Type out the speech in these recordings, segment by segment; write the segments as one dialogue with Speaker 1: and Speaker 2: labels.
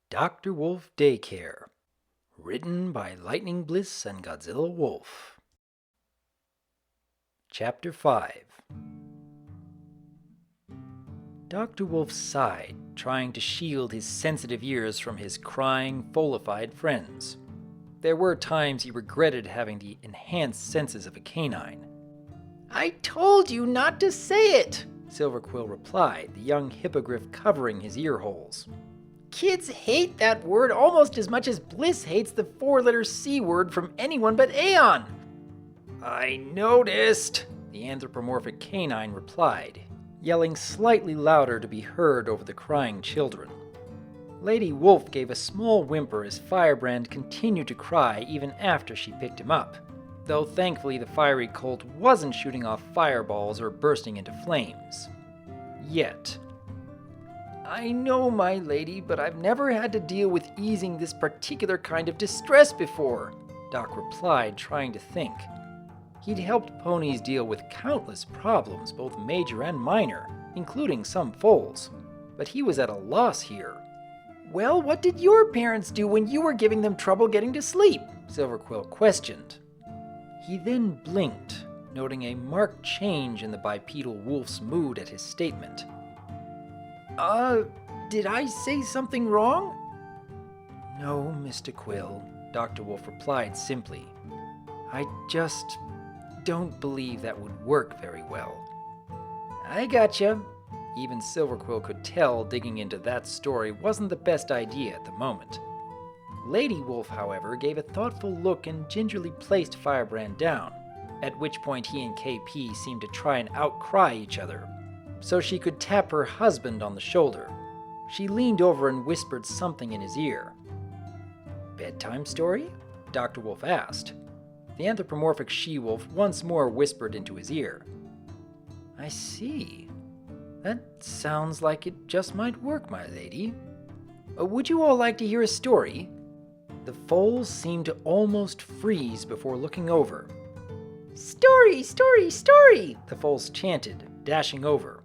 Speaker 1: DRWolf Daycare. Written by Lightning Bliss and Godzilla Wolf. Chapter 5. Dr. Wolf sighed, trying to shield his sensitive ears from his crying, folified friends. There were times he regretted having the enhanced senses of a canine. "I told you not to say it," Silverquill replied, the young hippogriff covering his ear holes. "Kids hate that word almost as much as Bliss hates the four-letter C word from anyone but Aeon." "I noticed," the anthropomorphic canine replied, yelling slightly louder to be heard over the crying children. Lady Wolf gave a small whimper as Firebrand continued to cry even after she picked him up, though thankfully the fiery colt wasn't shooting off fireballs or bursting into flames. Yet. "I know, my lady, but I've never had to deal with easing this particular kind of distress before," Doc replied, trying to think. He'd helped ponies deal with countless problems, both major and minor, including some foals, but he was at a loss here. "Well, what did your parents do when you were giving them trouble getting to sleep?" Silverquill questioned. He then blinked, noting a marked change in the bipedal wolf's mood at his statement. Did I say something wrong?" "No, Mr. Quill," Dr. Wolf replied simply. "I just don't believe that would work very well." "I gotcha." Even Silverquill could tell digging into that story wasn't the best idea at the moment. Lady Wolf, however, gave a thoughtful look and gingerly placed Firebrand down, at which point he and KP seemed to try and outcry each other, so she could tap her husband on the shoulder. She leaned over and whispered something in his ear. "Bedtime story?" Dr. Wolf asked. The anthropomorphic she-wolf once more whispered into his ear. "I see. That sounds like it just might work, my lady. Would you all like to hear a story?" The foals seemed to almost freeze before looking over. "Story, story, story!" the foals chanted, dashing over.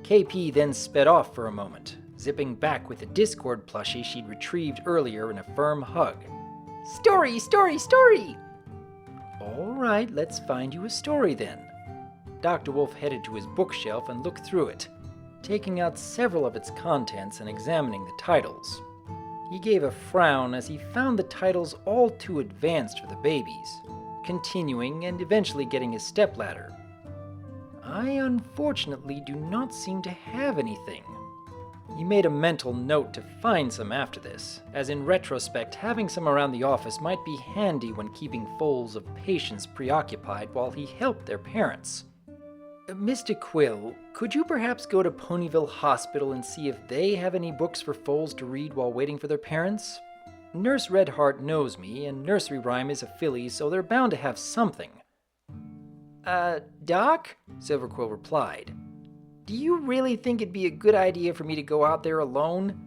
Speaker 1: KP then sped off for a moment, zipping back with the Discord plushie she'd retrieved earlier in a firm hug. "Story, story, story!" "All right, let's find you a story then." Dr. Wolf headed to his bookshelf and looked through it, taking out several of its contents and examining the titles. He gave a frown as he found the titles all too advanced for the babies, continuing and eventually getting his stepladder. "I unfortunately do not seem to have anything." He made a mental note to find some after this, as in retrospect having some around the office might be handy when keeping foals of patients preoccupied while he helped their parents. "Mr. Quill, could you perhaps go to Ponyville Hospital and see if they have any books for foals to read while waiting for their parents? Nurse Redheart knows me, and Nursery Rhyme is a filly, so they're bound to have something." Doc?" Silverquill replied. "Do you really think it'd be a good idea for me to go out there alone?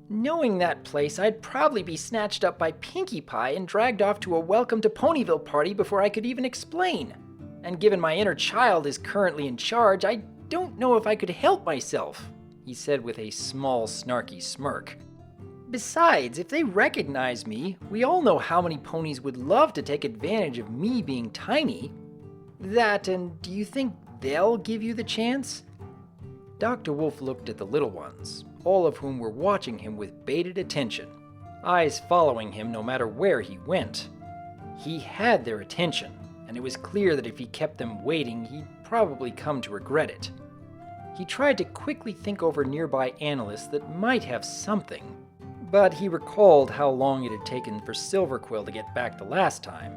Speaker 1: Knowing that place, I'd probably be snatched up by Pinkie Pie and dragged off to a welcome to Ponyville party before I could even explain. And given my inner child is currently in charge, I don't know if I could help myself," he said with a small, snarky smirk. "Besides, if they recognize me, we all know how many ponies would love to take advantage of me being tiny. That, and do you think they'll give you the chance?" Dr. Wolf looked at the little ones, all of whom were watching him with bated attention, eyes following him no matter where he went. He had their attention, and it was clear that if he kept them waiting, he'd probably come to regret it. He tried to quickly think over nearby analysts that might have something, but he recalled how long it had taken for Silverquill to get back the last time.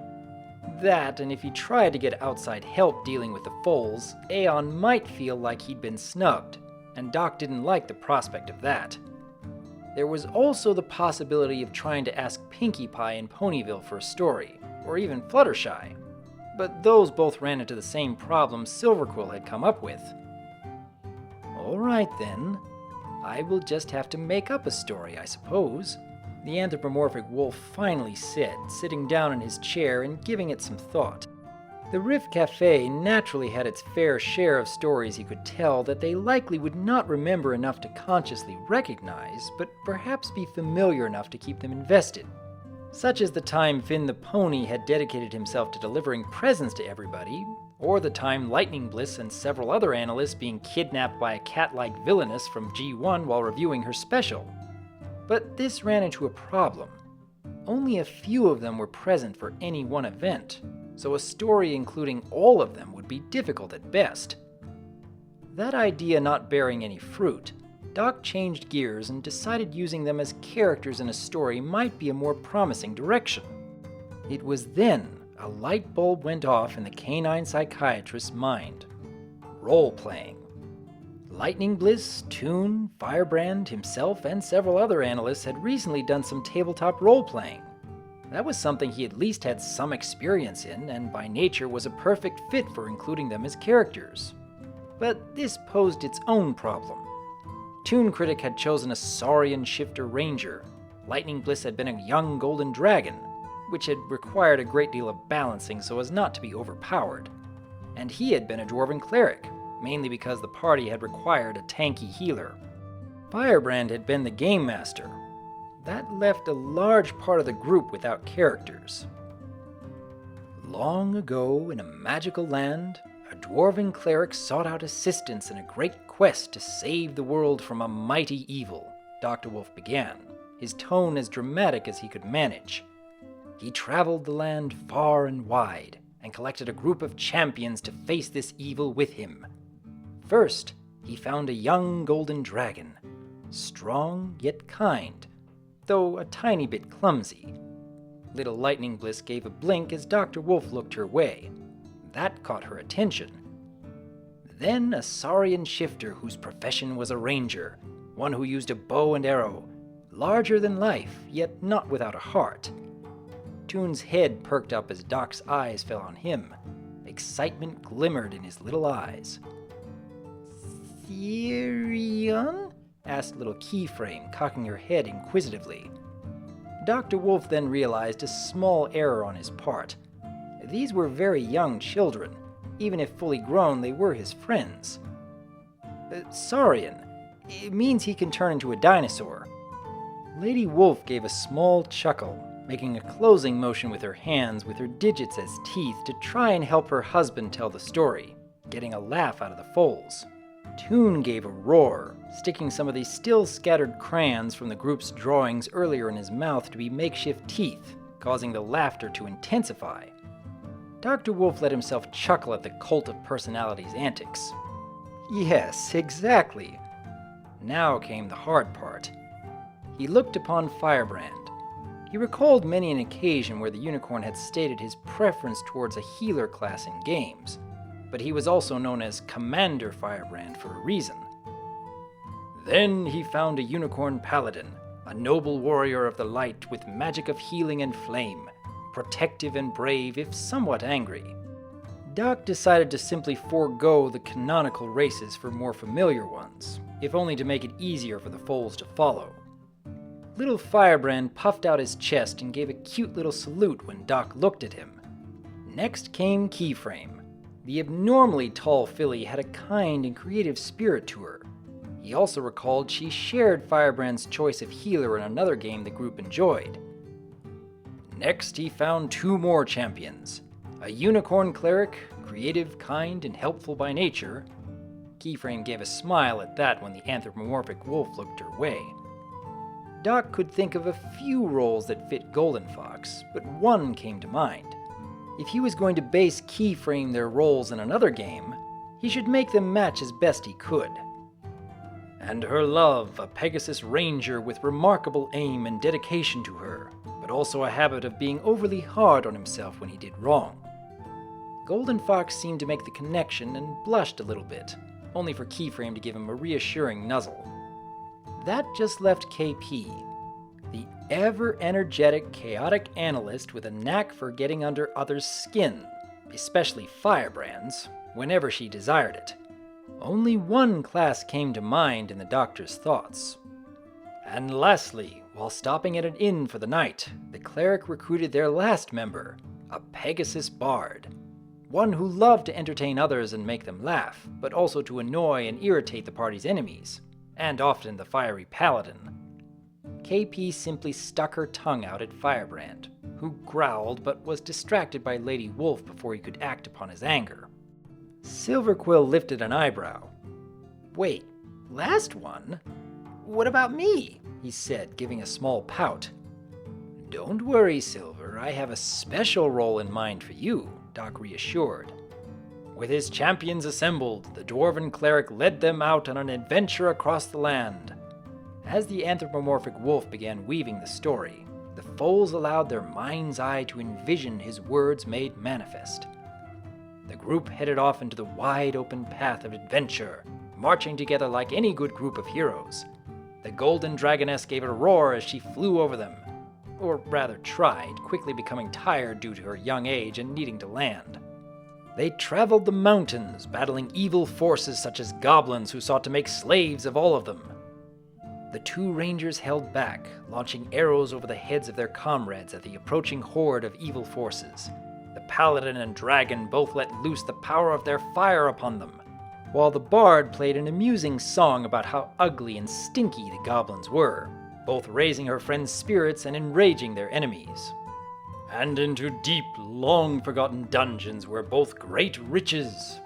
Speaker 1: That, and if he tried to get outside help dealing with the foals, Aeon might feel like he'd been snubbed, and Doc didn't like the prospect of that. There was also the possibility of trying to ask Pinkie Pie in Ponyville for a story, or even Fluttershy, but those both ran into the same problem Silverquill had come up with. "All right then, I will just have to make up a story, I suppose," the anthropomorphic wolf finally said, sitting down in his chair and giving it some thought. The Riff Cafe naturally had its fair share of stories he could tell that they likely would not remember enough to consciously recognize, but perhaps be familiar enough to keep them invested. Such as the time Finn the Pony had dedicated himself to delivering presents to everybody, or the time Lightning Bliss and several other analysts being kidnapped by a cat-like villainess from G1 while reviewing her special. But this ran into a problem. Only a few of them were present for any one event, so a story including all of them would be difficult at best. That idea not bearing any fruit, Doc changed gears and decided using them as characters in a story might be a more promising direction. It was then a light bulb went off in the canine psychiatrist's mind. Role-playing. Lightning Bliss, Toon, Firebrand, himself, and several other analysts had recently done some tabletop role-playing. That was something he at least had some experience in, and by nature was a perfect fit for including them as characters. But this posed its own problem. Toon Critic had chosen a Saurian Shifter Ranger. Lightning Bliss had been a young golden dragon, which had required a great deal of balancing so as not to be overpowered. And he had been a Dwarven Cleric, mainly because the party had required a tanky healer. Firebrand had been the Game Master. That left a large part of the group without characters. Long ago, in a magical land, a Dwarven Cleric sought out assistance in a great quest to save the world from a mighty evil, DRWolf began, his tone as dramatic as he could manage. He traveled the land far and wide, and collected a group of champions to face this evil with him. First, he found a young golden dragon, strong yet kind, though a tiny bit clumsy. Little Lightning Bliss gave a blink as DRWolf looked her way. That caught her attention. Then a Saurian Shifter whose profession was a ranger, one who used a bow and arrow, larger than life, yet not without a heart. Toon's head perked up as Doc's eyes fell on him. Excitement glimmered in his little eyes. "Therion?" asked little Keyframe, cocking her head inquisitively. DRWolf then realized a small error on his part. These were very young children. Even if fully grown, they were his friends. Saurian. It means he can turn into a dinosaur. Lady Wolf gave a small chuckle, making a closing motion with her hands with her digits as teeth to try and help her husband tell the story, getting a laugh out of the foals. Toon gave a roar, sticking some of the still scattered crayons from the group's drawings earlier in his mouth to be makeshift teeth, causing the laughter to intensify. DRWolf let himself chuckle at the cult of personality's antics. Yes, exactly. Now came the hard part. He looked upon Firebrand. He recalled many an occasion where the unicorn had stated his preference towards a healer class in games, but he was also known as Commander Firebrand for a reason. Then he found a unicorn paladin, a noble warrior of the light with magic of healing and flame, protective and brave if somewhat angry. Doc decided to simply forego the canonical races for more familiar ones, if only to make it easier for the foals to follow. Little Firebrand puffed out his chest and gave a cute little salute when Doc looked at him. Next came Keyframe. The abnormally tall filly had a kind and creative spirit to her. He also recalled she shared Firebrand's choice of healer in another game the group enjoyed. Next, he found two more champions. A unicorn cleric, creative, kind, and helpful by nature. Keyframe gave a smile at that when the anthropomorphic wolf looked her way. Doc could think of a few roles that fit Golden Fox, but one came to mind. If he was going to base Keyframe their roles in another game, he should make them match as best he could. And her love, a Pegasus Ranger with remarkable aim and dedication to her, but also a habit of being overly hard on himself when he did wrong. Golden Fox seemed to make the connection and blushed a little bit, only for Keyframe to give him a reassuring nuzzle. That just left KP, the ever-energetic, chaotic analyst with a knack for getting under others' skin, especially Firebrand's, whenever she desired it. Only one class came to mind in the doctor's thoughts. And lastly, while stopping at an inn for the night, the cleric recruited their last member, a Pegasus Bard. one who loved to entertain others and make them laugh, but also to annoy and irritate the party's enemies, and often the fiery paladin. KP simply stuck her tongue out at Firebrand, who growled but was distracted by Lady Wolf before he could act upon his anger. Silverquill lifted an eyebrow. "Wait, last one? What about me?" he said, giving a small pout. "Don't worry, Silver, I have a special role in mind for you," Doc reassured. With his champions assembled, the dwarven cleric led them out on an adventure across the land. As the anthropomorphic wolf began weaving the story, the foals allowed their mind's eye to envision his words made manifest. The group headed off into the wide open path of adventure, marching together like any good group of heroes. The golden dragoness gave a roar as she flew over them, or rather tried, quickly becoming tired due to her young age and needing to land. They traveled the mountains, battling evil forces such as goblins who sought to make slaves of all of them. The two rangers held back, launching arrows over the heads of their comrades at the approaching horde of evil forces. The paladin and dragon both let loose the power of their fire upon them, while the bard played an amusing song about how ugly and stinky the goblins were, both raising her friends' spirits and enraging their enemies. "And into deep, long-forgotten dungeons were both great riches."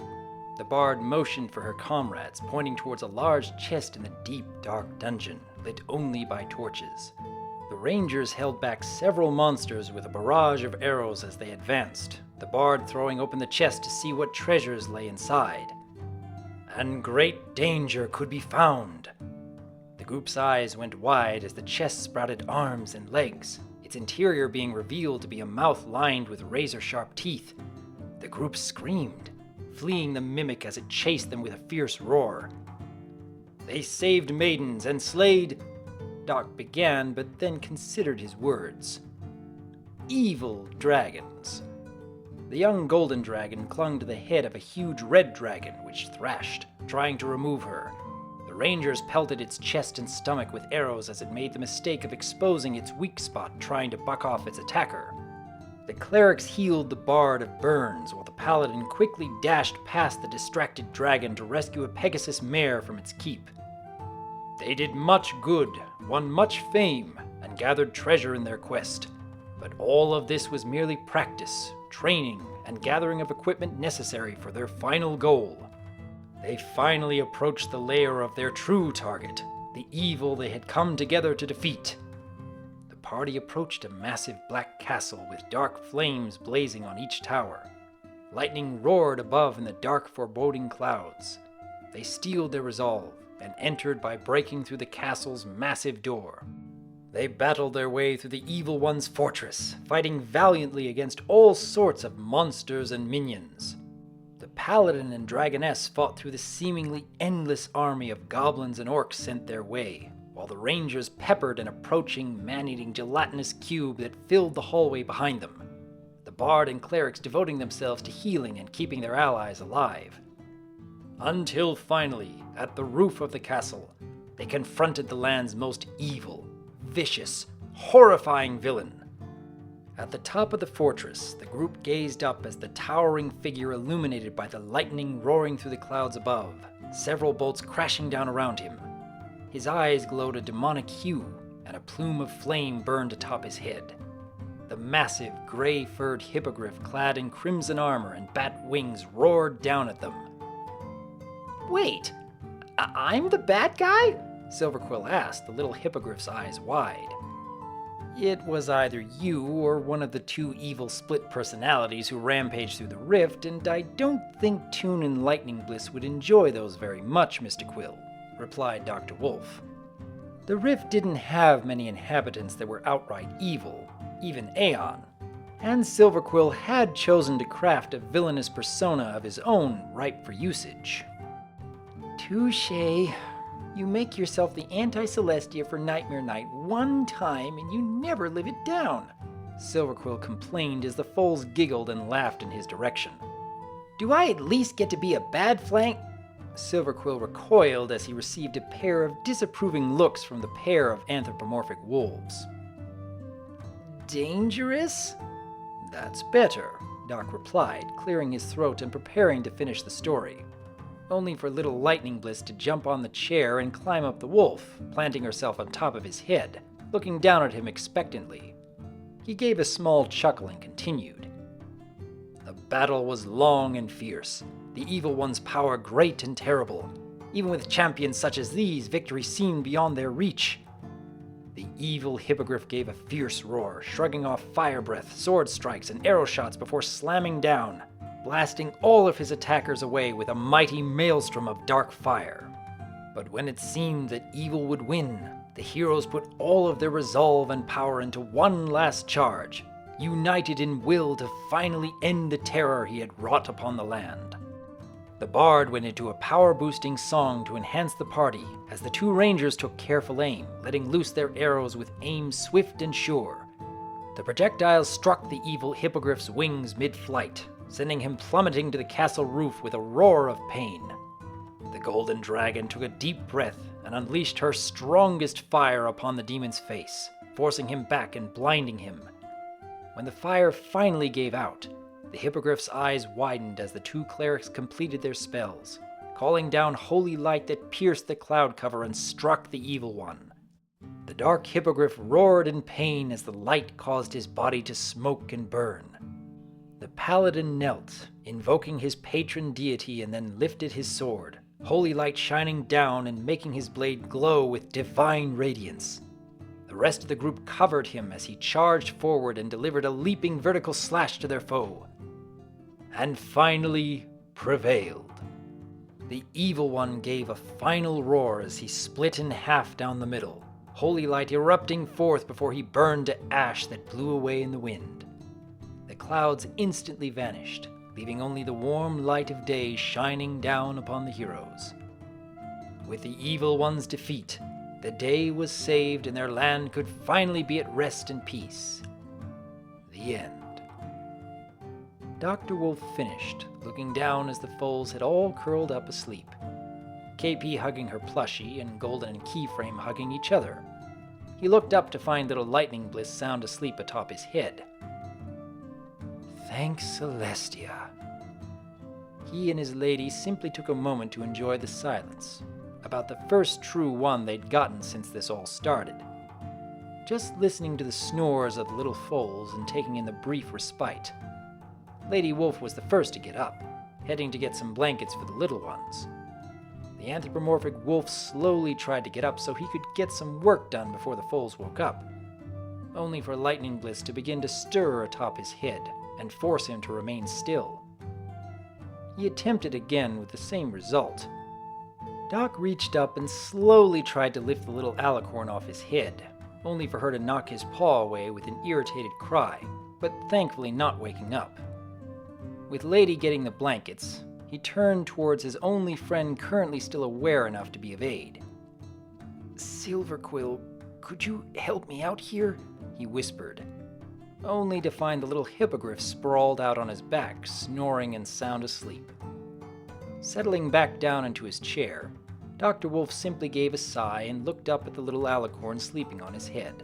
Speaker 1: The bard motioned for her comrades, pointing towards a large chest in the deep, dark dungeon, lit only by torches. The rangers held back several monsters with a barrage of arrows as they advanced, the bard throwing open the chest to see what treasures lay inside. "And great danger could be found." The group's eyes went wide as the chest sprouted arms and legs, its interior being revealed to be a mouth lined with razor-sharp teeth. The group screamed, fleeing the mimic as it chased them with a fierce roar. "They saved maidens and slayed—" Doc began, but then considered his words. "Evil dragons." The young golden dragon clung to the head of a huge red dragon, which thrashed, trying to remove her. The rangers pelted its chest and stomach with arrows as it made the mistake of exposing its weak spot, trying to buck off its attacker. The clerics healed the bard of burns, while the paladin quickly dashed past the distracted dragon to rescue a Pegasus mare from its keep. They did much good, won much fame, and gathered treasure in their quest. But all of this was merely practice, training, and gathering of equipment necessary for their final goal. They finally approached the lair of their true target, the evil they had come together to defeat. The party approached a massive black castle with dark flames blazing on each tower. Lightning roared above in the dark, foreboding clouds. They steeled their resolve and entered by breaking through the castle's massive door. They battled their way through the evil one's fortress, fighting valiantly against all sorts of monsters and minions. The paladin and dragoness fought through the seemingly endless army of goblins and orcs sent their way, while the rangers peppered an approaching man-eating gelatinous cube that filled the hallway behind them. The bard and clerics devoting themselves to healing and keeping their allies alive. Until finally, at the roof of the castle, they confronted the land's most evil, vicious, horrifying villain. At the top of the fortress, the group gazed up as the towering figure illuminated by the lightning roaring through the clouds above, several bolts crashing down around him. His eyes glowed a demonic hue, and a plume of flame burned atop his head. The massive, gray-furred hippogriff clad in crimson armor and bat wings roared down at them. "Wait, I'm the bad guy?" Silverquill asked, the little hippogriff's eyes wide. "It was either you or one of the two evil split personalities who rampaged through the rift, and I don't think Toon and Lightning Bliss would enjoy those very much, Mr. Quill," replied Dr. Wolf. The rift didn't have many inhabitants that were outright evil, even Aeon, and Silverquill had chosen to craft a villainous persona of his own ripe for usage. "Touché. You make yourself the Anti-Celestia for Nightmare Night one time and you never live it down," Silverquill complained as the foals giggled and laughed in his direction. "Do I at least get to be a bad flank?" Silverquill recoiled as he received a pair of disapproving looks from the pair of anthropomorphic wolves. "Dangerous? That's better," Doc replied, clearing his throat and preparing to finish the story, only for little Lightning Bliss to jump on the chair and climb up the wolf, planting herself on top of his head, looking down at him expectantly. He gave a small chuckle and continued. The battle was long and fierce, the evil one's power great and terrible. Even with champions such as these, victory seemed beyond their reach. The evil hippogriff gave a fierce roar, shrugging off fire breath, sword strikes, and arrow shots before slamming down, blasting all of his attackers away with a mighty maelstrom of dark fire. But when it seemed that evil would win, the heroes put all of their resolve and power into one last charge, united in will to finally end the terror he had wrought upon the land. The bard went into a power-boosting song to enhance the party as the two rangers took careful aim, letting loose their arrows with aim swift and sure. The projectiles struck the evil hippogriff's wings mid-flight, sending him plummeting to the castle roof with a roar of pain. The golden dragon took a deep breath and unleashed her strongest fire upon the demon's face, forcing him back and blinding him. When the fire finally gave out, the hippogriff's eyes widened as the two clerics completed their spells, calling down holy light that pierced the cloud cover and struck the evil one. The dark hippogriff roared in pain as the light caused his body to smoke and burn. The paladin knelt, invoking his patron deity, and then lifted his sword, holy light shining down and making his blade glow with divine radiance. The rest of the group covered him as he charged forward and delivered a leaping vertical slash to their foe. And finally prevailed. The evil one gave a final roar as he split in half down the middle, holy light erupting forth before he burned to ash that blew away in the wind. The clouds instantly vanished, leaving only the warm light of day shining down upon the heroes. With the evil one's defeat, the day was saved and their land could finally be at rest and peace. The end. Dr. Wolf finished, looking down as the foals had all curled up asleep. KP hugging her plushie and Golden and Keyframe hugging each other. He looked up to find little Lightning Bliss sound asleep atop his head. Thanks, Celestia. He and his lady simply took a moment to enjoy the silence, about the first true one they'd gotten since this all started. Just listening to the snores of the little foals and taking in the brief respite. Lady Wolf was the first to get up, heading to get some blankets for the little ones. The anthropomorphic wolf slowly tried to get up so he could get some work done before the foals woke up, only for Lightning Bliss to begin to stir atop his head and force him to remain still. He attempted again with the same result. Doc reached up and slowly tried to lift the little alicorn off his head, only for her to knock his paw away with an irritated cry, but thankfully not waking up. With Lady getting the blankets, he turned towards his only friend currently still aware enough to be of aid. Silverquill, could you help me out here? He whispered, only to find the little hippogriff sprawled out on his back, snoring and sound asleep. Settling back down into his chair, Dr. Wolf simply gave a sigh and looked up at the little alicorn sleeping on his head.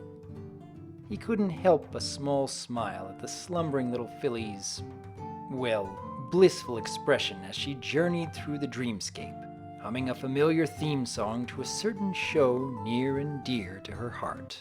Speaker 1: He couldn't help a small smile at the slumbering little filly's, blissful expression as she journeyed through the dreamscape, humming a familiar theme song to a certain show near and dear to her heart.